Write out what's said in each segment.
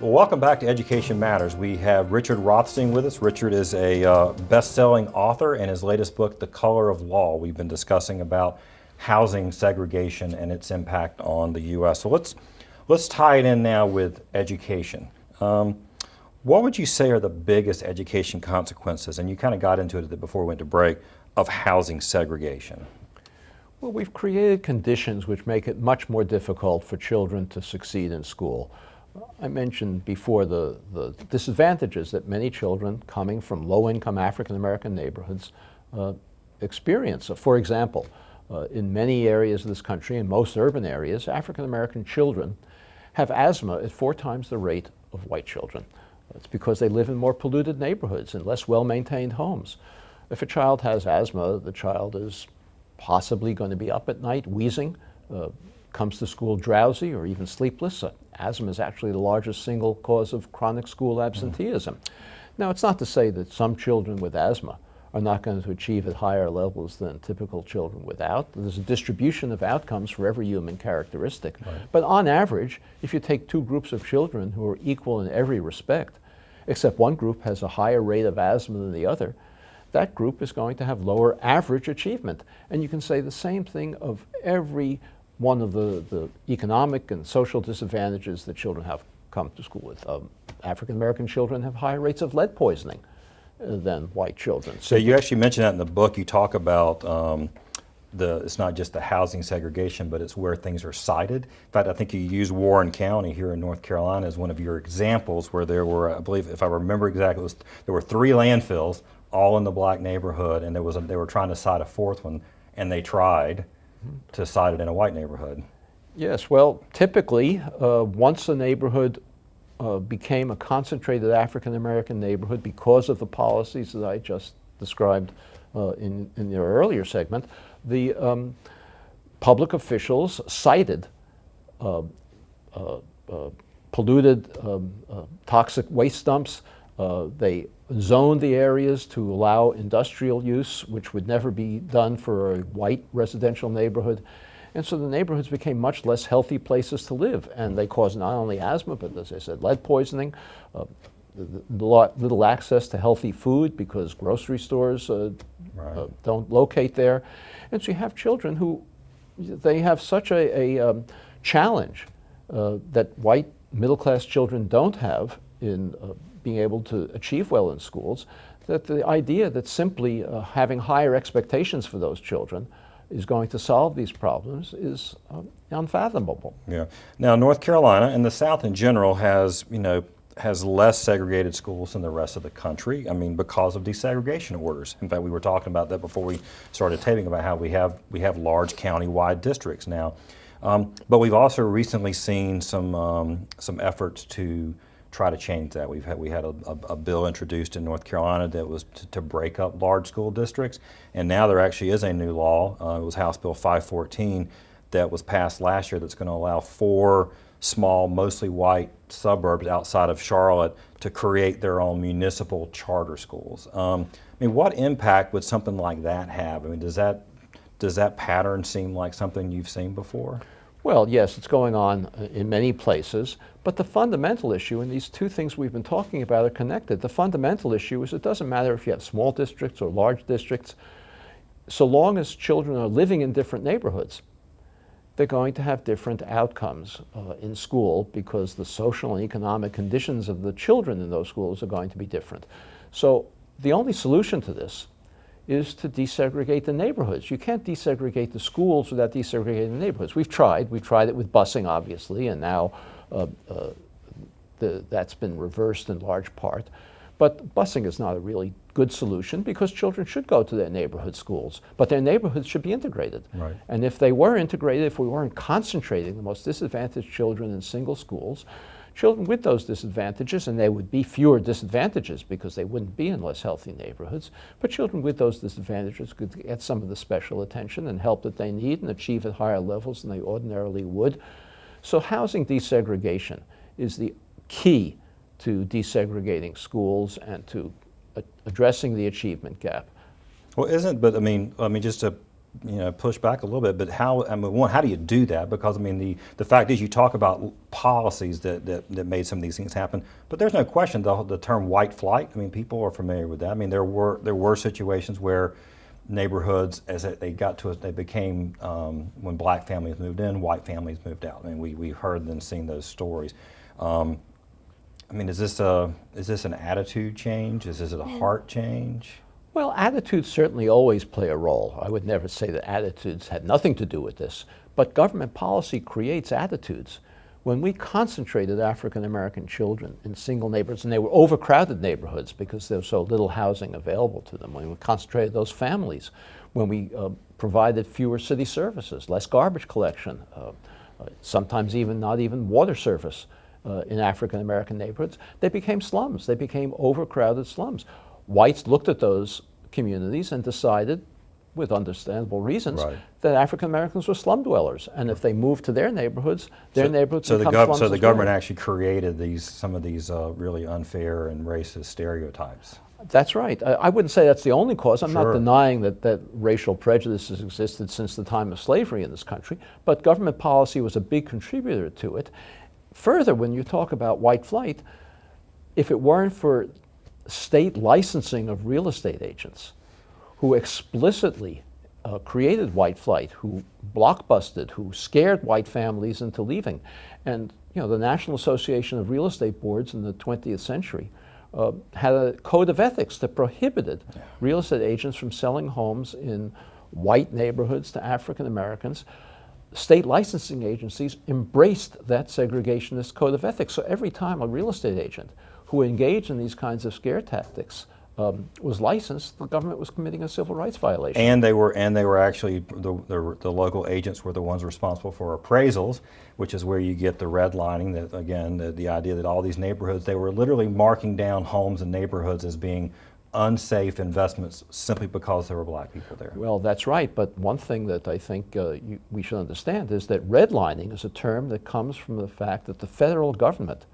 Well, welcome back to Education Matters. We have Richard Rothstein with us. Richard is a best-selling author, and his latest book, The Color of Law. We've been discussing about housing segregation and its impact on the U.S. So let's tie it in now with education. What would you say are the biggest education consequences, and you kind of got into it before we went to break, of housing segregation? Well, we've created conditions which make it much more difficult for children to succeed in school. I mentioned before the disadvantages that many children coming from low-income African-American neighborhoods experience. For example, in many areas of this country, in most urban areas, African-American children have asthma at 4 times the rate of white children. It's because they live in more polluted neighborhoods and less well-maintained homes. If a child has asthma, the child is possibly going to be up at night wheezing, comes to school drowsy or even sleepless. Asthma is actually the largest single cause of chronic school absenteeism. Now, it's not to say that some children with asthma are not going to achieve at higher levels than typical children without. There's a distribution of outcomes for every human characteristic. Right. But on average, if you take 2 groups of children who are equal in every respect, except one group has a higher rate of asthma than the other, that group is going to have lower average achievement. And you can say the same thing of every one of the economic and social disadvantages that children have come to school with. African-American children have higher rates of lead poisoning than white children. So you actually mentioned that in the book. You talk about it's not just the housing segregation, but it's where things are sited. In fact, I think you use Warren County here in North Carolina as one of your examples where there were, I believe, if I remember exactly, there were 3 landfills all in the black neighborhood, and they were trying to site a 4th one, and they tried to site it in a white neighborhood. Yes, well, typically, once a neighborhood became a concentrated African-American neighborhood because of the policies that I just described in your earlier segment, the public officials cited polluted, toxic waste dumps. They zoned the areas to allow industrial use, which would never be done for a white residential neighborhood. And so the neighborhoods became much less healthy places to live. And they caused not only asthma, but as I said, lead poisoning, little access to healthy food because grocery stores don't locate there. And so you have children who, they have such a challenge that white middle-class children don't have in being able to achieve well in schools, that the idea that simply having higher expectations for those children is going to solve these problems is unfathomable. Yeah. Now, North Carolina and the South in general has less segregated schools than the rest of the country. I mean, because of desegregation orders. In fact, we were talking about that before we started taping about how we have large county-wide districts now. But we've also recently seen some efforts to try to change that. We had a bill introduced in North Carolina that was to break up large school districts, and now there actually is a new law. It was House Bill 514 that was passed last year that's going to allow 4 small, mostly white suburbs outside of Charlotte to create their own municipal charter schools. I mean, what impact would something like that have? I mean, does that pattern seem like something you've seen before? Well, yes, it's going on in many places, but the fundamental issue, and these 2 things we've been talking about are connected. The fundamental issue is it doesn't matter if you have small districts or large districts, so long as children are living in different neighborhoods, they're going to have different outcomes in school because the social and economic conditions of the children in those schools are going to be different. So the only solution to this is to desegregate the neighborhoods. You can't desegregate the schools without desegregating the neighborhoods. We've tried it with busing, obviously, and now that's been reversed in large part. But busing is not a really good solution because children should go to their neighborhood schools, but their neighborhoods should be integrated. Right. And if they were integrated, if we weren't concentrating the most disadvantaged children in single schools, children with those disadvantages, and there would be fewer disadvantages because they wouldn't be in less healthy neighborhoods, but children with those disadvantages could get some of the special attention and help that they need and achieve at higher levels than they ordinarily would. So housing desegregation is the key to desegregating schools and to addressing the achievement gap. Well, but I mean, just to push back a little bit, but one, how do you do that? Because I mean, the fact is, you talk about policies that made some of these things happen, but there's no question the term white flight. I mean, people are familiar with that. I mean, there were situations where neighborhoods, as they became when black families moved in, white families moved out. I mean, we heard and seen those stories. I mean, is this an attitude change? Is it a heart change? Well, attitudes certainly always play a role. I would never say that attitudes had nothing to do with this, but government policy creates attitudes. When we concentrated African American children in single neighborhoods, and they were overcrowded neighborhoods because there was so little housing available to them, when we concentrated those families, when we provided fewer city services, less garbage collection, sometimes not even water service in African American neighborhoods, they became slums. They became overcrowded slums. Whites looked at those communities and decided, with understandable reasons, right, that African Americans were slum dwellers, and if they moved to their neighborhoods, neighborhoods become slums. So the government actually created some of these really unfair and racist stereotypes. That's right. I wouldn't say that's the only cause. I'm Sure. not denying that racial prejudice has existed since the time of slavery in this country, but government policy was a big contributor to it. Further, when you talk about white flight, if it weren't for state licensing of real estate agents who explicitly created white flight, who blockbusted, who scared white families into leaving. And the National Association of Real Estate Boards in the 20th century had a code of ethics that prohibited real estate agents from selling homes in white neighborhoods to African Americans. State licensing agencies embraced that segregationist code of ethics. So every time a real estate agent who engaged in these kinds of scare tactics was licensed, the government was committing a civil rights violation. And they were actually the local agents were the ones responsible for appraisals, which is where you get the redlining. That again, the idea that all these neighborhoods, they were literally marking down homes and neighborhoods as being unsafe investments simply because there were black people there. Well, that's right, but one thing that I think we should understand is that redlining is a term that comes from the fact that the federal government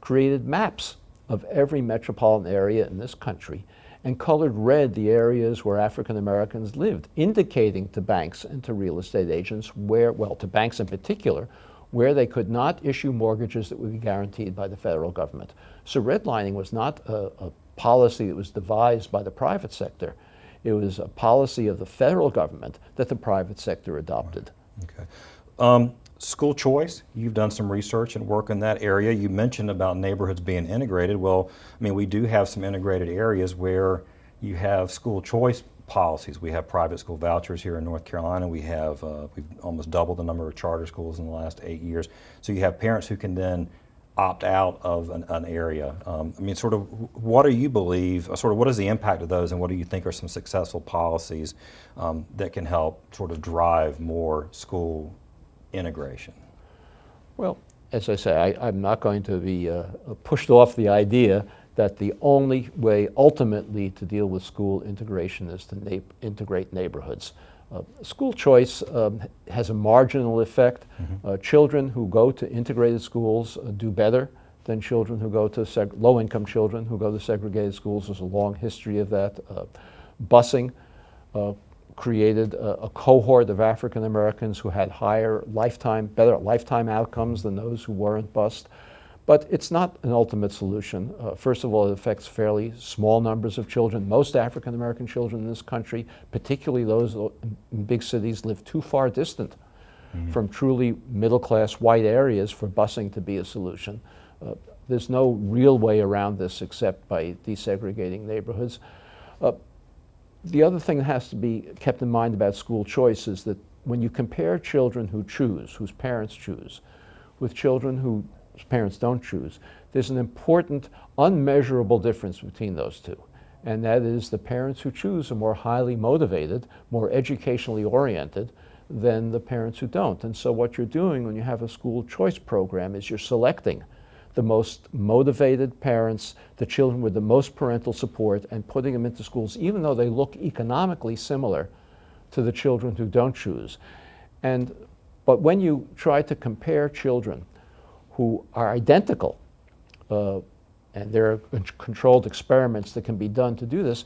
created maps of every metropolitan area in this country and colored red the areas where African Americans lived, indicating to banks and to real estate agents to banks in particular, where they could not issue mortgages that would be guaranteed by the federal government. So redlining was not a policy that was devised by the private sector. It was a policy of the federal government that the private sector adopted. Okay. School choice, you've done some research and work in that area. You mentioned about neighborhoods being integrated. Well, I mean, we do have some integrated areas where you have school choice policies. We have private school vouchers here in North Carolina. We've almost doubled the number of charter schools in the last 8 years. So you have parents who can then opt out of an area. I mean, sort of, what do you believe, sort of what is the impact of those, and what do you think are some successful policies that can help sort of drive more school integration? Well, as I say, I'm not going to be pushed off the idea that the only way ultimately to deal with school integration is to integrate neighborhoods. School choice has a marginal effect. Mm-hmm. Children who go to integrated schools do better than children who go to low-income children who go to segregated schools. There's a long history of that. Busing created a cohort of African Americans who had better lifetime outcomes than those who weren't bused. But it's not an ultimate solution. First of all, it affects fairly small numbers of children. Most African American children in this country, particularly those in big cities, live too far distant from truly middle-class white areas for busing to be a solution. There's no real way around this except by desegregating neighborhoods. The other thing that has to be kept in mind about school choice is that when you compare children who choose, whose parents choose, with children whose parents don't choose, there's an important unmeasurable difference between those two. And that is the parents who choose are more highly motivated, more educationally oriented than the parents who don't. And so what you're doing when you have a school choice program is you're selecting the most motivated parents, the children with the most parental support, and putting them into schools, even though they look economically similar to the children who don't choose. But when you try to compare children who are identical, and there are controlled experiments that can be done to do this,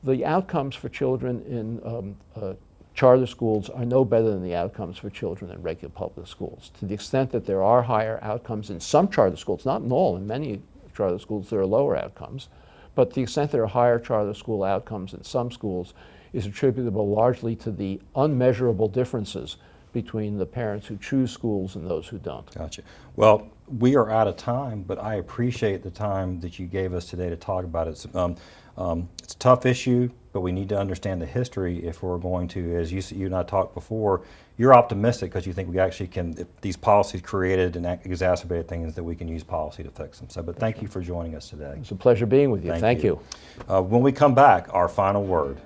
the outcomes for children in charter schools are no better than the outcomes for children in regular public schools. To the extent that there are higher outcomes in some charter schools, not in all, in many charter schools there are lower outcomes, but to the extent there are higher charter school outcomes in some schools is attributable largely to the unmeasurable differences between the parents who choose schools and those who don't. Gotcha. Well, we are out of time, but I appreciate the time that you gave us today to talk about it. It's a tough issue, but we need to understand the history if we're going to, as you and I talked before, you're optimistic because you think we actually can, if these policies created and exacerbated things, that we can use policy to fix them. So, but thank you for joining us today. It's a pleasure being with you. Thank you. When we come back, our final word.